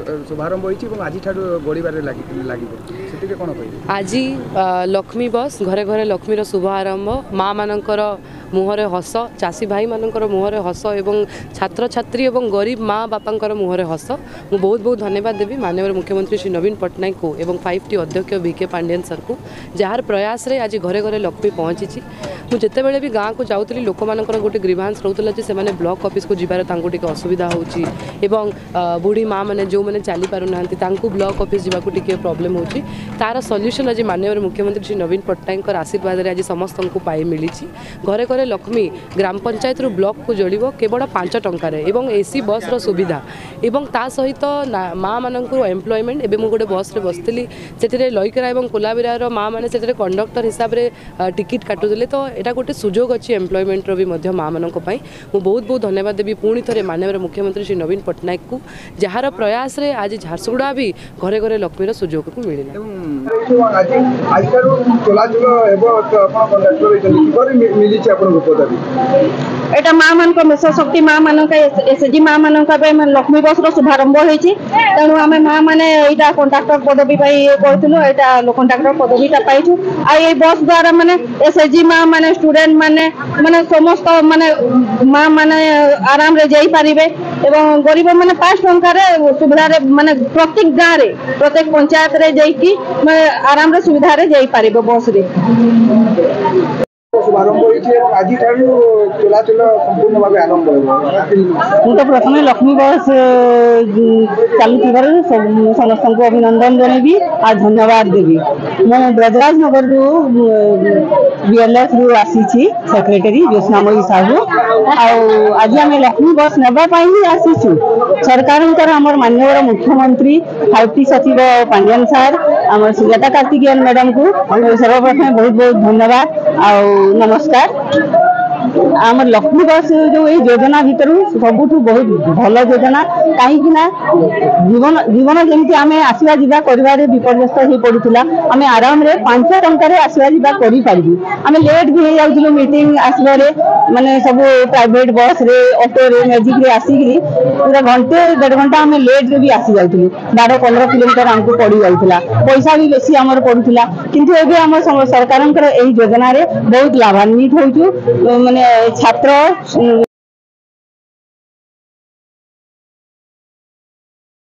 शुभारंभ होइछि एवं आजि ठाडु गड़िबारे लागिबो सेतिके कोन कहि आज लक्ष्मी बस घरे घरे लक्ष्मीर शुभारंभ माँ मानकर मुहरे हस चाषी भाई मानकर मुहरे हस एवं छात्र छात्री एवं गरीब माँ बापांकर मुहरे हस मु बहुत बहुत धन्यवाद देवी माननीय मुख्यमंत्री श्री नवीन पट्टनायक को एवं 5T अध्यक्ष VK पांडियन सर को जार प्रयास रे आज घरे घरे लक्ष्मी पहुँची मुझे बेले भी गाँव को जाऊँगी लोक मानकर गोटे ग्रीभांस रोला से ब्लॉक ऑफिस को जीवार असुविधा होची एवं बुढ़ी माँ मैंने जो मैंने चली पार ना ब्लॉक ऑफिस जावाक टिके प्रॉब्लम होची तार सॉल्यूशन आज माननीय मुख्यमंत्री श्री नवीन पट्टनायक आशीर्वाद रे आज समस्त को पाई मिली घरे घरे लक्ष्मी ग्राम पंचायत रु ब्लॉक को जोड़िबो केवल 5 टंका रे एवं AC बस रो सुविधा एवं ता सहित माँ मानक एम्प्लॉयमेंट एवं मुझे गोटे बस रे बसती से लईकरा और कोलाबिरार माँ मैंने से कंडक्टर हिसाब से टिकेट काटुले तो यहाँ गोटे सुजोग अच्छी एम्प्लॉयमेंट भी माँ मानक बहुत बहुत धन्यवाद देवी पुणी थे माननीय मुख्यमंत्री श्री नवीन पट्टनायक को जार प्रयास रे आज झारसुगुड़ा भी घरे घरे लक्ष्मीर सुजोग को मिलला एटा माँ मान मिशन शक्ति माँ मान SHG माँ मान लक्ष्मी बस शुभारंभ होती तेणु आम माँ मैंने यहाँ कंडक्टर पदवी करूँ यहाँ कंडक्टर पदवीटा पाइछु आई बस द्वारा माने SHG माँ मैंने स्टूडेंट मैंने माने समस्त माने माँ मैंने आराम रे जाई पारिबे एवं गरीब मैंने 5 टंकार सुविधा माने प्रत्येक गाँव रे प्रत्येक पंचायत रे जाइकी आराम रे सुविधा रे जाई पारिबे बस रे शुभारंभ आज चलाचल संपूर्ण भाव आरंभ तो प्रथम लक्ष्मी बस चलुवर समस्त को अभिनंदन जनइबी आ धन्यवाद देवी मु ब्रजराज नगर BLS रु आसी सेक्रेटरी ज्योत्स्नामयी साहू आज आम लक्ष्मी बस नापाई ही आसीचु सरकार आमर माननीय मुख्यमंत्री 5T सचिव पांडियन सार आम सुजाता कार्तिकेयन मैडम को सर्वप्रथम बहुत बहुत धन्यवाद आ नमस्कार आम लक्ष्मी बस जो ये योजना भितर सबुठ बहुत भल योजना कहीं जीवन जीवन जमी आम आसवा जा कर विपर्यस्त हो पड़ूला आम आराम रे 5 टंकार आसवा जा करें लेट भी हो जाऊँ मीटिंग आसवे माने सब प्राइवेट बस रे ऑटो रे मैजिक रे आसिक पूरा घंटे 1.5 घंटा आम लेट रे भी आसी जाऊँ 12-15 किलोमीटर आमको पड़ जाऊला पैसा भी बेसी आमर पड़ूला किंतु एबे आम सरकार योजना रे बहुत लाभान्वित होचु माने छात्र